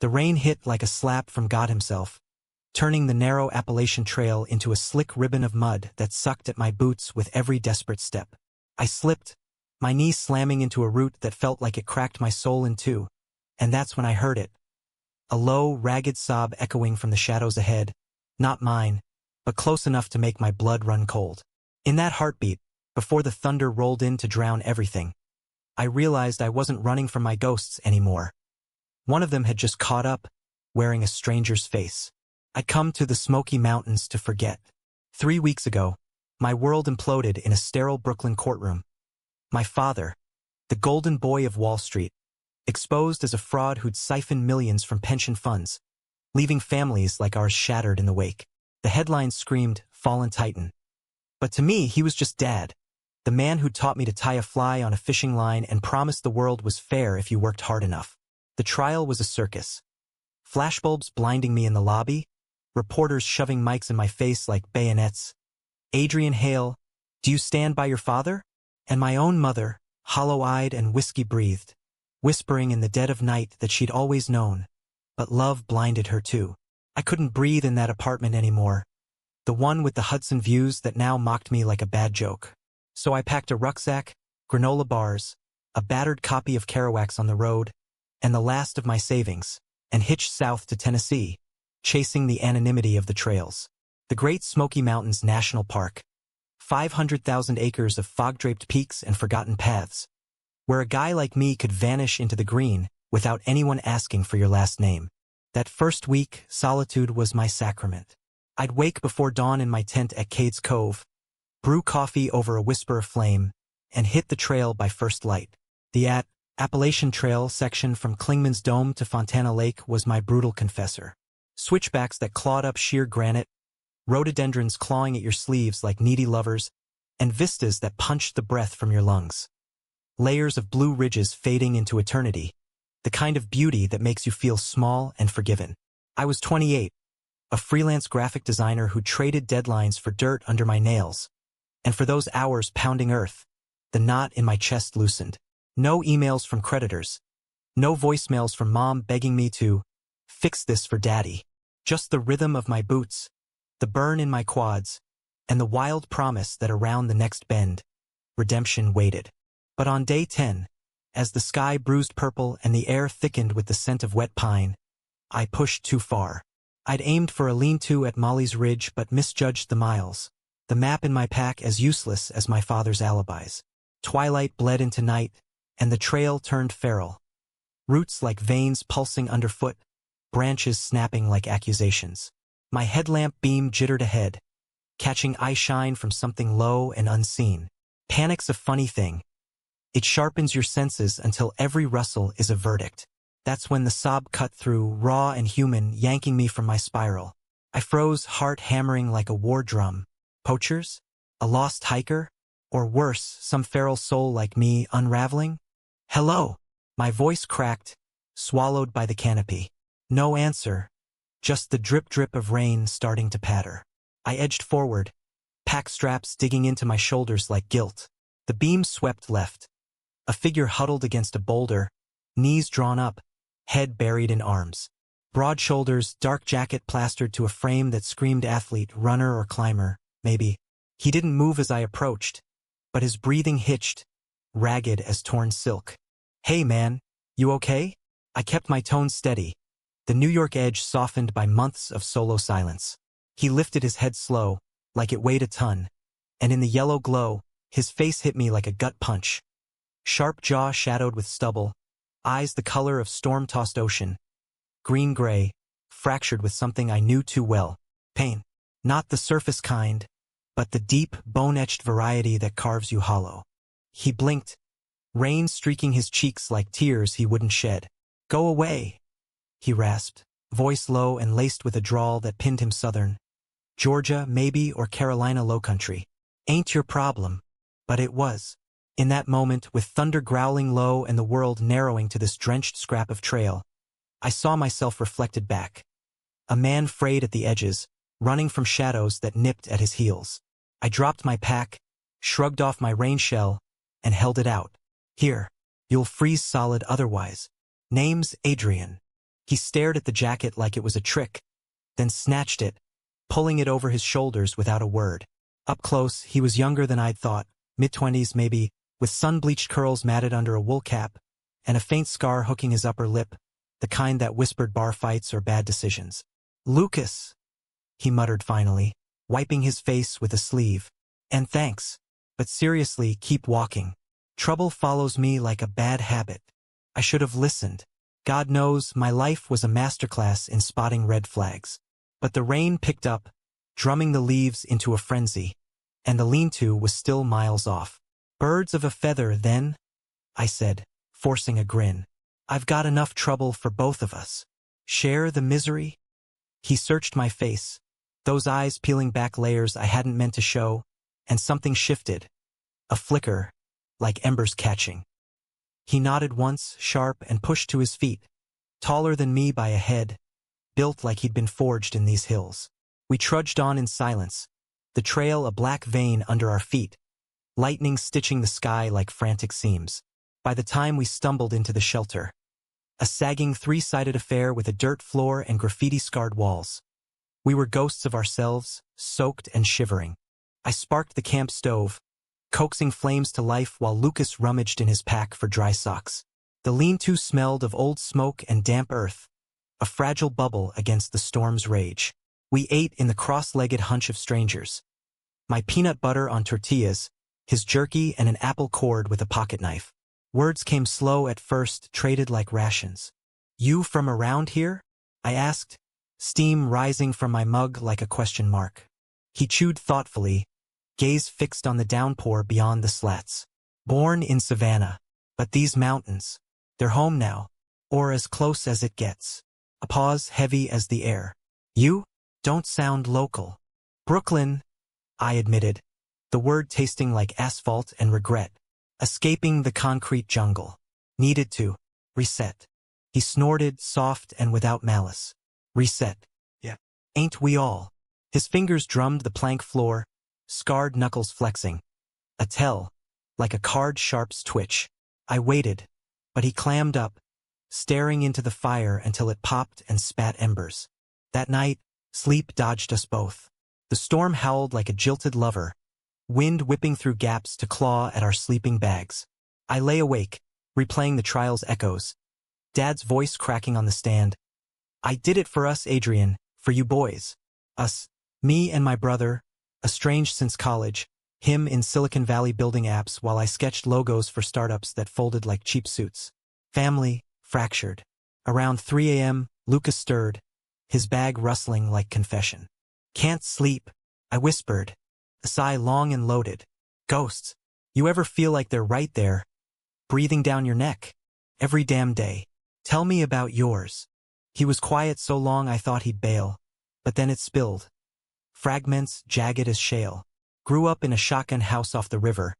The rain hit like a slap from God himself, turning the narrow Appalachian Trail into a slick ribbon of mud that sucked at my boots with every desperate step. I slipped, my knee slamming into a root that felt like it cracked my soul in two, and that's when I heard it. A low, ragged sob echoing from the shadows ahead, not mine, but close enough to make my blood run cold. In that heartbeat, before the thunder rolled in to drown everything, I realized I wasn't running from my ghosts anymore. One of them had just caught up, wearing a stranger's face. I'd come to the Smoky Mountains to forget. 3 weeks ago, my world imploded in a sterile Brooklyn courtroom. My father, the golden boy of Wall Street, exposed as a fraud who'd siphoned millions from pension funds, leaving families like ours shattered in the wake. The headlines screamed, "Fallen Titan." But to me, he was just Dad, the man who taught me to tie a fly on a fishing line and promised the world was fair if you worked hard enough. The trial was a circus. Flashbulbs blinding me in the lobby, reporters shoving mics in my face like bayonets. Adrian Hale, do you stand by your father? And my own mother, hollow-eyed and whiskey-breathed, whispering in the dead of night that she'd always known, but love blinded her too. I couldn't breathe in that apartment anymore, the one with the Hudson views that now mocked me like a bad joke. So I packed a rucksack, granola bars, a battered copy of Kerouac's On the Road, and the last of my savings, and hitched south to Tennessee, chasing the anonymity of the trails. The Great Smoky Mountains National Park, 500,000 acres of fog-draped peaks and forgotten paths, where a guy like me could vanish into the green without anyone asking for your last name. That first week, solitude was my sacrament. I'd wake before dawn in my tent at Cades Cove, brew coffee over a whisper of flame, and hit the trail by first light. The Appalachian Trail section from Clingman's Dome to Fontana Lake was my brutal confessor. Switchbacks that clawed up sheer granite, rhododendrons clawing at your sleeves like needy lovers, and vistas that punched the breath from your lungs. Layers of blue ridges fading into eternity, the kind of beauty that makes you feel small and forgiven. I was 28, a freelance graphic designer who traded deadlines for dirt under my nails, and for those hours pounding earth, the knot in my chest loosened. No emails from creditors, no voicemails from Mom begging me to fix this for Daddy. Just the rhythm of my boots, the burn in my quads, and the wild promise that around the next bend, redemption waited. But on day 10, as the sky bruised purple and the air thickened with the scent of wet pine, I pushed too far. I'd aimed for a lean-to at Molly's Ridge but misjudged the miles, the map in my pack as useless as my father's alibis. Twilight bled into night, and the trail turned feral. Roots like veins pulsing underfoot, branches snapping like accusations. My headlamp beam jittered ahead, catching eye shine from something low and unseen. Panic's a funny thing. It sharpens your senses until every rustle is a verdict. That's when the sob cut through, raw and human, yanking me from my spiral. I froze, heart hammering like a war drum. Poachers? A lost hiker? Or worse, some feral soul like me unraveling? Hello? My voice cracked, swallowed by the canopy. No answer, just the drip-drip of rain starting to patter. I edged forward, pack straps digging into my shoulders like guilt. The beam swept left. A figure huddled against a boulder, knees drawn up, head buried in arms. Broad shoulders, dark jacket plastered to a frame that screamed athlete, runner or climber, maybe. He didn't move as I approached, but his breathing hitched, ragged as torn silk. Hey man, you okay? I kept my tone steady, the New York edge softened by months of solo silence. He lifted his head slow, like it weighed a ton, and in the yellow glow, his face hit me like a gut punch. Sharp jaw shadowed with stubble, eyes the color of storm-tossed ocean, green-gray, fractured with something I knew too well, pain. Not the surface kind, but the deep, bone-etched variety that carves you hollow. He blinked, rain streaking his cheeks like tears he wouldn't shed. Go away, he rasped, voice low and laced with a drawl that pinned him southern. Georgia, maybe, or Carolina lowcountry. Ain't your problem. But it was. In that moment, with thunder growling low and the world narrowing to this drenched scrap of trail, I saw myself reflected back. A man frayed at the edges, running from shadows that nipped at his heels. I dropped my pack, shrugged off my rain shell, and held it out. Here, you'll freeze solid otherwise. Name's Adrian. He stared at the jacket like it was a trick, then snatched it, pulling it over his shoulders without a word. Up close, he was younger than I'd thought, mid-20s maybe, with sun-bleached curls matted under a wool cap, and a faint scar hooking his upper lip, the kind that whispered bar fights or bad decisions. "Lucas," he muttered finally, wiping his face with a sleeve. "And thanks. But seriously, keep walking. Trouble follows me like a bad habit." I should have listened. God knows, my life was a masterclass in spotting red flags. But the rain picked up, drumming the leaves into a frenzy, and the lean-to was still miles off. "Birds of a feather, then," I said, forcing a grin. "I've got enough trouble for both of us. Share the misery?" He searched my face, those eyes peeling back layers I hadn't meant to show, and something shifted. A flicker, like embers catching. He nodded once, sharp, and pushed to his feet, taller than me by a head, built like he'd been forged in these hills. We trudged on in silence, the trail a black vein under our feet, lightning stitching the sky like frantic seams. By the time we stumbled into the shelter, a sagging three-sided affair with a dirt floor and graffiti-scarred walls. We were ghosts of ourselves, soaked and shivering. I sparked the camp stove, coaxing flames to life while Lucas rummaged in his pack for dry socks. The lean-to smelled of old smoke and damp earth, a fragile bubble against the storm's rage. We ate in the cross-legged hunch of strangers. My peanut butter on tortillas, his jerky and an apple cord with a pocket knife. Words came slow at first, traded like rations. "You from around here?" I asked, steam rising from my mug like a question mark. He chewed thoughtfully, gaze fixed on the downpour beyond the slats. "Born in Savannah, but these mountains, they're home now, or as close as it gets." A pause heavy as the air. "You don't sound local." "Brooklyn," I admitted, the word tasting like asphalt and regret. "Escaping the concrete jungle. Needed to reset." He snorted, soft and without malice. "Reset. Yeah. Ain't we all?" His fingers drummed the plank floor, scarred knuckles flexing. A tell, like a card sharp's twitch. I waited, but he clammed up, staring into the fire until it popped and spat embers. That night, sleep dodged us both. The storm howled like a jilted lover, wind whipping through gaps to claw at our sleeping bags. I lay awake, replaying the trial's echoes, Dad's voice cracking on the stand. "I did it for us, Adrian, for you boys. Us, me and my brother, estranged since college, him in Silicon Valley building apps while I sketched logos for startups that folded like cheap suits. Family, fractured." Around 3 a.m., Lucas stirred, his bag rustling like confession. "Can't sleep," I whispered, a sigh long and loaded. "Ghosts. You ever feel like they're right there, breathing down your neck? Every damn day. Tell me about yours." He was quiet so long I thought he'd bail, but then it spilled. Fragments jagged as shale. Grew up in a shotgun house off the river.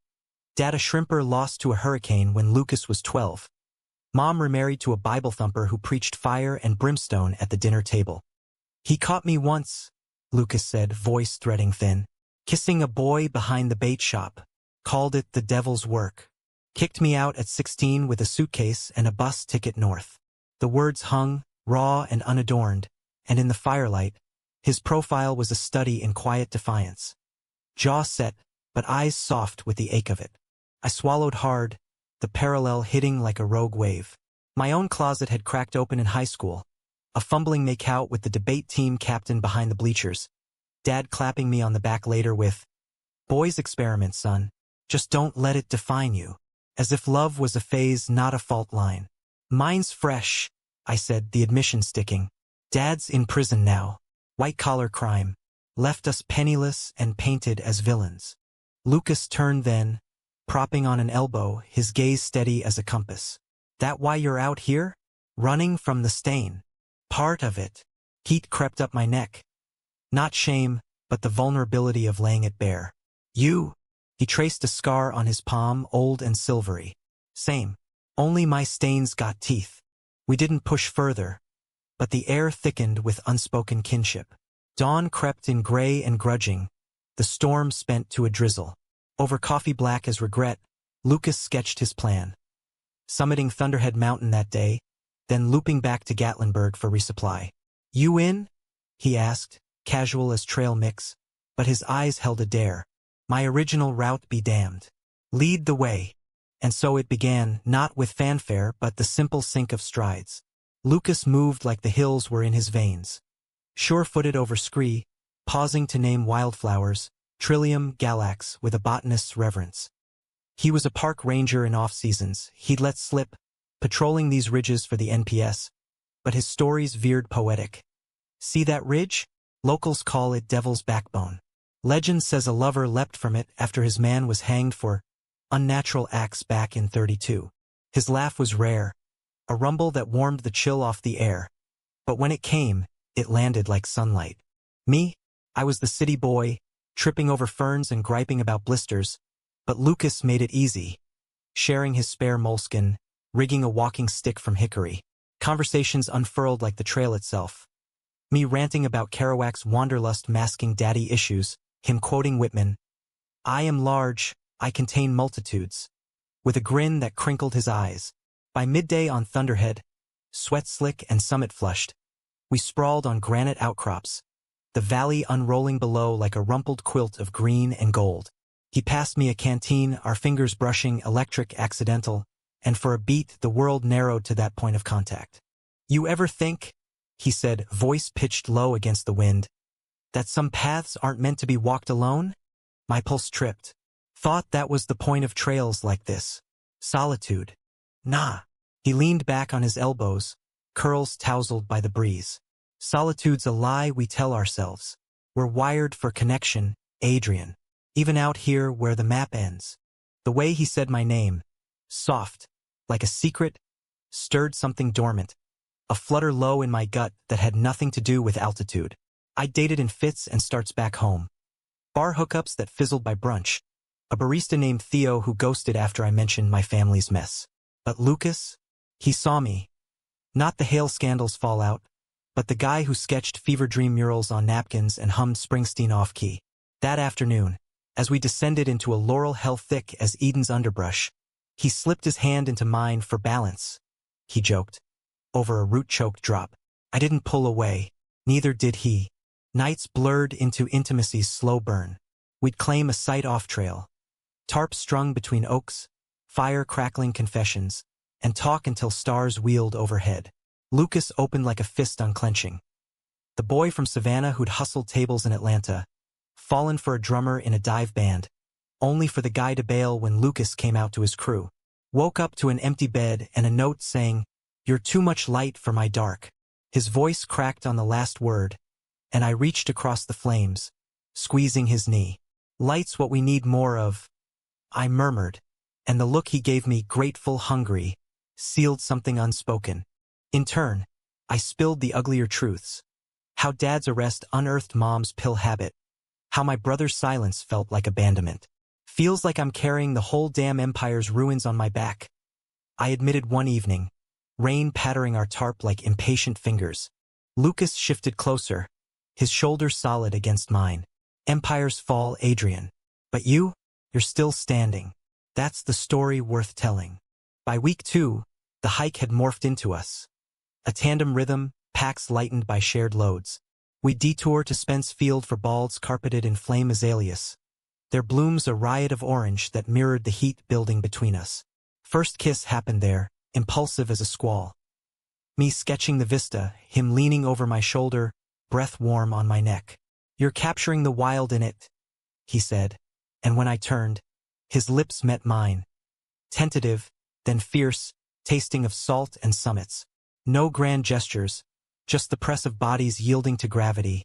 Dad a shrimper lost to a hurricane when Lucas was 12. Mom remarried to a Bible thumper who preached fire and brimstone at the dinner table. "He caught me once," Lucas said, voice threading thin. "Kissing a boy behind the bait shop. Called it the devil's work. Kicked me out at 16 with a suitcase and a bus ticket north." The words hung, raw and unadorned, and in the firelight, his profile was a study in quiet defiance. Jaw set, but eyes soft with the ache of it. I swallowed hard, the parallel hitting like a rogue wave. My own closet had cracked open in high school, a fumbling make-out with the debate team captain behind the bleachers. Dad clapping me on the back later with, "Boys experiment, son. Just don't let it define you." As if love was a phase, not a fault line. "Mine's fresh," I said, the admission sticking. "Dad's in prison now. White-collar crime. Left us penniless and painted as villains." Lucas turned then, propping on an elbow, his gaze steady as a compass. "That why you're out here? Running from the stain?" "Part of it." Heat crept up my neck. Not shame, but the vulnerability of laying it bare. "You?" He traced a scar on his palm, old and silvery. "Same. Only my stains got teeth." We didn't push further, but the air thickened with unspoken kinship. Dawn crept in gray and grudging, the storm spent to a drizzle. Over coffee black as regret, Lucas sketched his plan. Summiting Thunderhead Mountain that day, then looping back to Gatlinburg for resupply. "You in?" he asked, casual as trail mix, but his eyes held a dare. "My original route be damned. Lead the way." And so it began, not with fanfare but the simple sync of strides. Lucas moved like the hills were in his veins. Sure-footed over scree, pausing to name wildflowers, Trillium galax with a botanist's reverence. He was a park ranger in off-seasons, he'd let slip, patrolling these ridges for the NPS, but his stories veered poetic. "See that ridge? Locals call it Devil's Backbone. Legend says a lover leapt from it after his man was hanged for unnatural acts back in '32. His laugh was rare, a rumble that warmed the chill off the air. But when it came, it landed like sunlight. Me? I was the city boy, tripping over ferns and griping about blisters, but Lucas made it easy, sharing his spare moleskin, rigging a walking stick from hickory. Conversations unfurled like the trail itself. Me ranting about Kerouac's wanderlust masking daddy issues, him quoting Whitman, "I am large, I contain multitudes," with a grin that crinkled his eyes. By midday on Thunderhead, sweat slick and summit flushed, we sprawled on granite outcrops, the valley unrolling below like a rumpled quilt of green and gold. He passed me a canteen, our fingers brushing electric accidental, and for a beat the world narrowed to that point of contact. "You ever think," he said, voice pitched low against the wind, "that some paths aren't meant to be walked alone?" My pulse tripped. Thought that was the point of trails like this. Solitude. Nah. He leaned back on his elbows, curls tousled by the breeze. Solitude's a lie we tell ourselves. We're wired for connection, Adrian. Even out here where the map ends. The way he said my name, soft, like a secret, stirred something dormant, a flutter low in my gut that had nothing to do with altitude. I dated in fits and starts back home. Bar hookups that fizzled by brunch. A barista named Theo who ghosted after I mentioned my family's mess. But Lucas? He saw me. Not the Hale scandals fallout, but the guy who sketched fever dream murals on napkins and hummed Springsteen off-key. That afternoon, as we descended into a laurel hell thick as Eden's underbrush, he slipped his hand into mine for balance, he joked, over a root-choked drop. I didn't pull away, neither did he. Nights blurred into intimacy's slow burn. We'd claim a site off trail. Tarp strung between oaks, fire crackling confessions, and talk until stars wheeled overhead. Lucas opened like a fist unclenching. The boy from Savannah who'd hustled tables in Atlanta, fallen for a drummer in a dive band, only for the guy to bail when Lucas came out to his crew. Woke up to an empty bed and a note saying, "You're too much light for my dark." His voice cracked on the last word, and I reached across the flames, squeezing his knee. "Light's what we need more of," I murmured, and the look he gave me, grateful, hungry, sealed something unspoken. In turn, I spilled the uglier truths. How Dad's arrest unearthed Mom's pill habit. How my brother's silence felt like abandonment. Feels like I'm carrying the whole damn empire's ruins on my back. I admitted one evening, rain pattering our tarp like impatient fingers. Lucas shifted closer, his shoulders solid against mine. Empires fall, Adrian. But you're still standing. That's the story worth telling. By week 2, the hike had morphed into us. A tandem rhythm, packs lightened by shared loads. We detour to Spence Field for balds carpeted in flame azaleas. Their blooms a riot of orange that mirrored the heat building between us. First kiss happened there, impulsive as a squall. Me sketching the vista, him leaning over my shoulder, breath warm on my neck. "You're capturing the wild in it," he said, and when I turned, his lips met mine. Tentative, then fierce, tasting of salt and summits. No grand gestures, just the press of bodies yielding to gravity,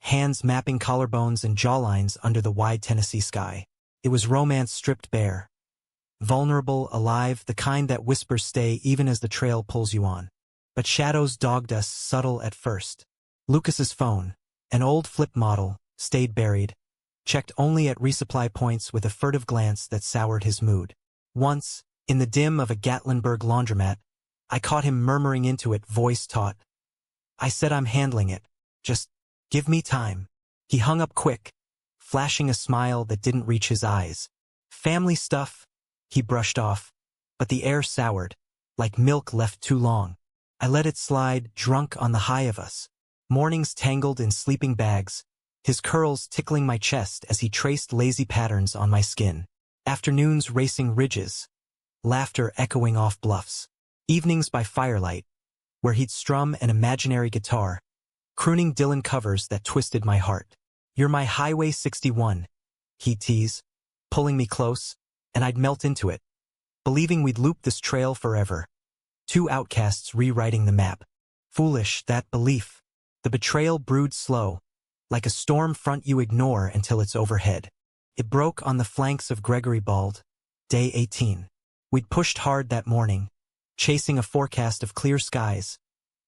hands mapping collarbones and jawlines under the wide Tennessee sky. It was romance stripped bare. Vulnerable, alive, the kind that whispers stay even as the trail pulls you on. But shadows dogged us, subtle at first. Lucas's phone, an old flip model, stayed buried, checked only at resupply points with a furtive glance that soured his mood. Once, in the dim of a Gatlinburg laundromat, I caught him murmuring into it, voice taut. I said, "I'm handling it. Just give me time." He hung up quick, flashing a smile that didn't reach his eyes. "Family stuff," he brushed off, but the air soured, like milk left too long. I let it slide, drunk on the high of us. Mornings tangled in sleeping bags, his curls tickling my chest as he traced lazy patterns on my skin. Afternoons racing ridges, laughter echoing off bluffs. Evenings by firelight, where he'd strum an imaginary guitar, crooning Dylan covers that twisted my heart. "You're my Highway 61, he'd tease, pulling me close, and I'd melt into it, believing we'd loop this trail forever. Two outcasts rewriting the map. Foolish, that belief. The betrayal brewed slow, like a storm front you ignore until it's overhead. It broke on the flanks of Gregory Bald, day 18. We'd pushed hard that morning, chasing a forecast of clear skies,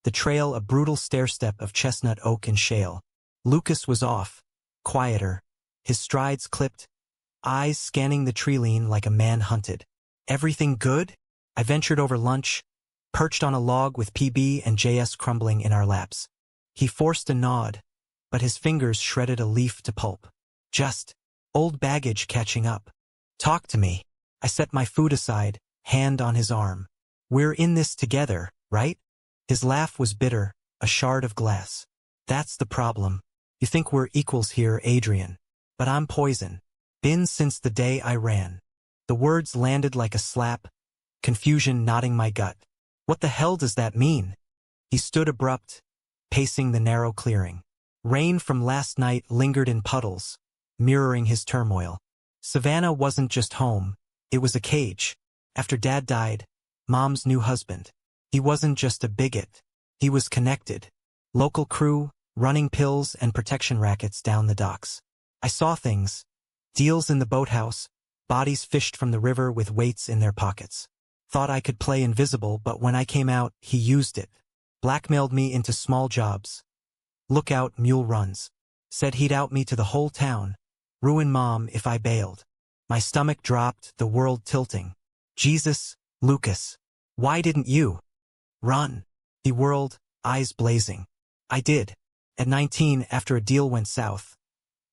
the trail a brutal stairstep of chestnut oak and shale. Lucas was off, quieter, his strides clipped, eyes scanning the tree lean like a man hunted. "Everything good?" I ventured over lunch, perched on a log with PB and JS crumbling in our laps. He forced a nod, but his fingers shredded a leaf to pulp. "Just old baggage catching up." "Talk to me." I set my food aside, hand on his arm. "We're in this together, right?" His laugh was bitter, a shard of glass. "That's the problem. You think we're equals here, Adrian. But I'm poison. Been since the day I ran." The words landed like a slap, confusion knotting my gut. "What the hell does that mean?" He stood abrupt, pacing the narrow clearing. Rain from last night lingered in puddles, mirroring his turmoil. Savannah wasn't just home, it was a cage. After Dad died, Mom's new husband. He wasn't just a bigot, he was connected. Local crew, running pills and protection rackets down the docks. I saw things. Deals in the boathouse, bodies fished from the river with weights in their pockets. Thought I could play invisible, but when I came out, he used it. Blackmailed me into small jobs. Look out, mule runs. Said he'd out me to the whole town. Ruin Mom if I bailed. My stomach dropped, the world tilting. "Jesus, Lucas, why didn't you run?" He whirled, eyes blazing. "I did. At 19, after a deal went south.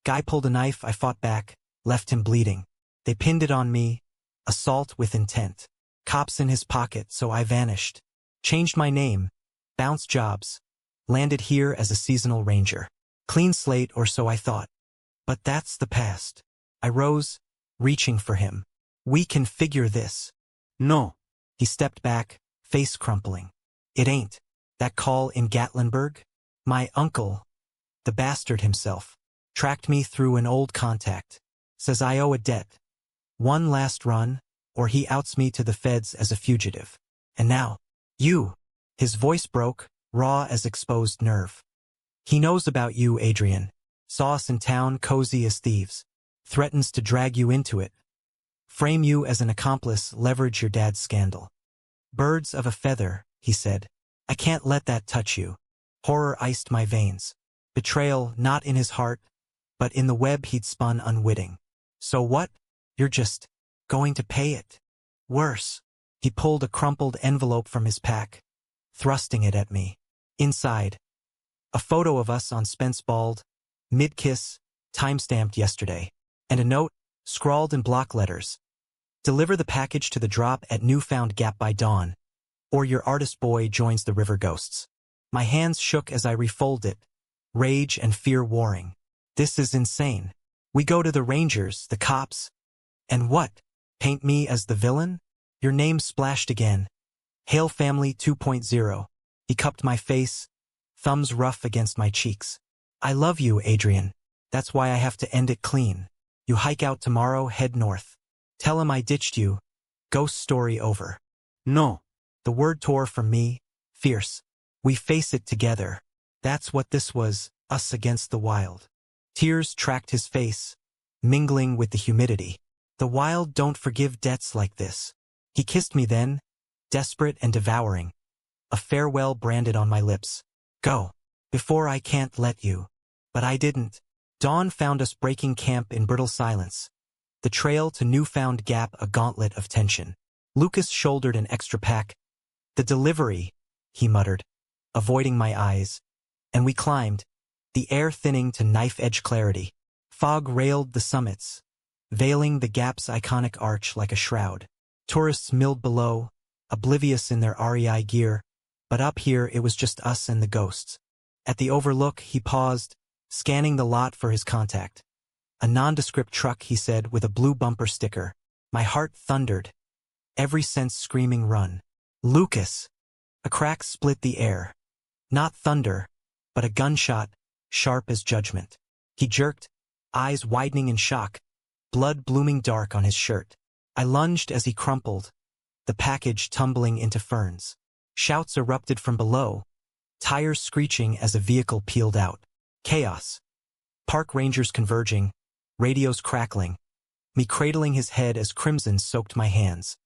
Guy pulled a knife, I fought back, left him bleeding. They pinned it on me, assault with intent. Cops in his pocket, so I vanished. Changed my name, bounced jobs, landed here as a seasonal ranger. Clean slate, or so I thought. But that's the past." I rose, reaching for him. "We can figure this." "No." He stepped back, face crumpling. "It ain't. That call in Gatlinburg? My uncle, the bastard himself, tracked me through an old contact. Says I owe a debt. One last run, or he outs me to the feds as a fugitive. And now, you." His voice broke, raw as exposed nerve. "He knows about you, Adrian. Saw us in town, cozy as thieves. Threatens to drag you into it. Frame you as an accomplice, leverage your dad's scandal. Birds of a feather," he said. "I can't let that touch you." Horror iced my veins. Betrayal, not in his heart, but in the web he'd spun unwitting. "So what? You're just going to pay it?" "Worse." He pulled a crumpled envelope from his pack, thrusting it at me. Inside, a photo of us on Spence Bald, mid-kiss, time-stamped yesterday, and a note, scrawled in block letters. "Deliver the package to the drop at Newfound Gap by dawn, or your artist boy joins the river ghosts." My hands shook as I refolded it, rage and fear warring. This is insane. We go to the Rangers, the cops. And what? Paint me as the villain? Your name splashed again. Hail Family 2.0. He cupped my face, thumbs rough against my cheeks. "I love you, Adrian. That's why I have to end it clean. You hike out tomorrow, head north. Tell him I ditched you. Ghost story over." "No." The word tore from me, fierce. "We face it together. That's what this was, us against the wild." Tears tracked his face, mingling with the humidity. "The wild don't forgive debts like this." He kissed me then, desperate and devouring. A farewell branded on my lips. "Go. Before I can't let you." But I didn't. Dawn found us breaking camp in brittle silence. The trail to Newfound Gap a gauntlet of tension. Lucas shouldered an extra pack. "The delivery," he muttered, avoiding my eyes. And we climbed, the air thinning to knife-edge clarity. Fog railed the summits, veiling the Gap's iconic arch like a shroud. Tourists milled below, oblivious in their REI gear, But up here it was just us and the ghosts. At the overlook, he paused, scanning the lot for his contact. A nondescript truck, he said, with a blue bumper sticker. My heart thundered, every sense screaming run. Lucas! A crack split the air. Not thunder, but a gunshot, sharp as judgment. He jerked, eyes widening in shock, blood blooming dark on his shirt. I lunged as he crumpled, the package tumbling into ferns. Shouts erupted from below, tires screeching as a vehicle peeled out. Chaos. Park rangers converging, radios crackling, me cradling his head as crimson soaked my hands.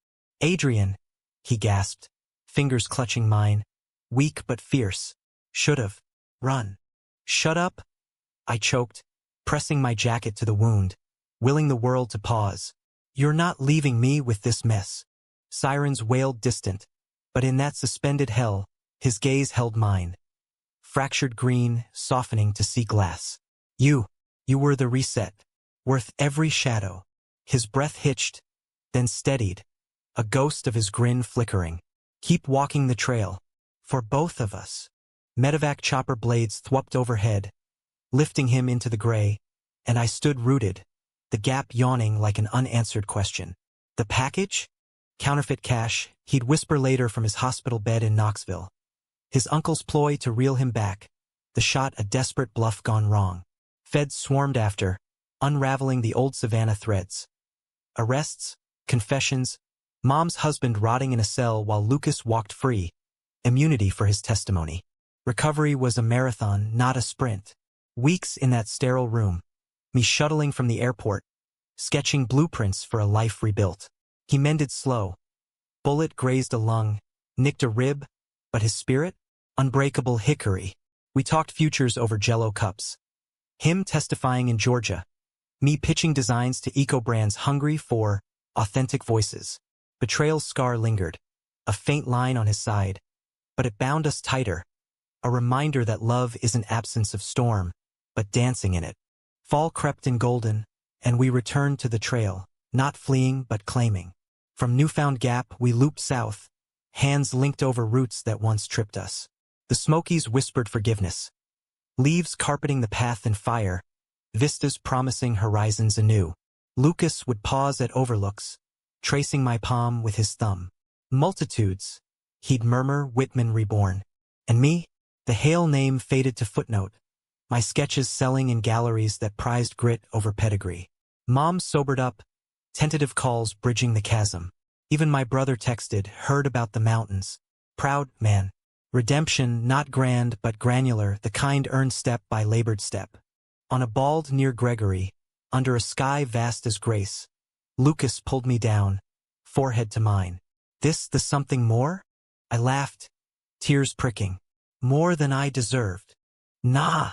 Adrian, he gasped, fingers clutching mine, weak but fierce. Should've. Run. Shut up, I choked, pressing my jacket to the wound, willing the world to pause. You're not leaving me with this mess. Sirens wailed distant, but in that suspended hell, his gaze held mine. Fractured green, softening to sea glass. You were the reset, worth every shadow. His breath hitched, then steadied, a ghost of his grin flickering. Keep walking the trail. For both of us. Medevac chopper blades thwopped overhead, lifting him into the gray, and I stood rooted, the gap yawning like an unanswered question. The package? Counterfeit cash, he'd whisper later from his hospital bed in Knoxville. His uncle's ploy to reel him back, the shot a desperate bluff gone wrong. Feds swarmed after, unraveling the old Savannah threads. Arrests, confessions, Mom's husband rotting in a cell while Lucas walked free, immunity for his testimony. Recovery was a marathon, not a sprint. Weeks in that sterile room, me shuttling from the airport, sketching blueprints for a life rebuilt. He mended slow. Bullet grazed a lung, nicked a rib, but his spirit? Unbreakable hickory. We talked futures over Jell-O cups. Him testifying in Georgia. Me pitching designs to eco-brands hungry for authentic voices. Betrayal's scar lingered, a faint line on his side, but it bound us tighter. A reminder that love isn't absence of storm, but dancing in it. Fall crept in golden, and we returned to the trail, not fleeing but claiming. From Newfound Gap we looped south, hands linked over roots that once tripped us. The Smokies whispered forgiveness. Leaves carpeting the path in fire, vistas promising horizons anew. Lucas would pause at overlooks, tracing my palm with his thumb. Multitudes, he'd murmur, Whitman reborn. And me? The Hale name faded to footnote, my sketches selling in galleries that prized grit over pedigree. Mom sobered up, tentative calls bridging the chasm. Even my brother texted, heard about the mountains. Proud, man. Redemption, not grand but granular, the kind earned step by labored step. On a bald near Gregory, under a sky vast as grace, Lucas pulled me down, forehead to mine. This the something more? I laughed, tears pricking. More than I deserved. Nah,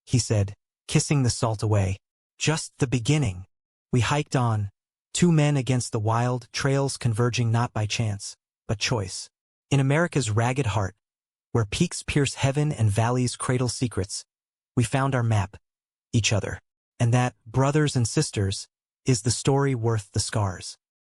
he said, kissing the salt away. Just the beginning. We hiked on, two men against the wild, trails converging not by chance, but choice. In America's ragged heart, where peaks pierce heaven and valleys cradle secrets, we found our map, each other. And that, brothers and sisters, is the story worth the scars.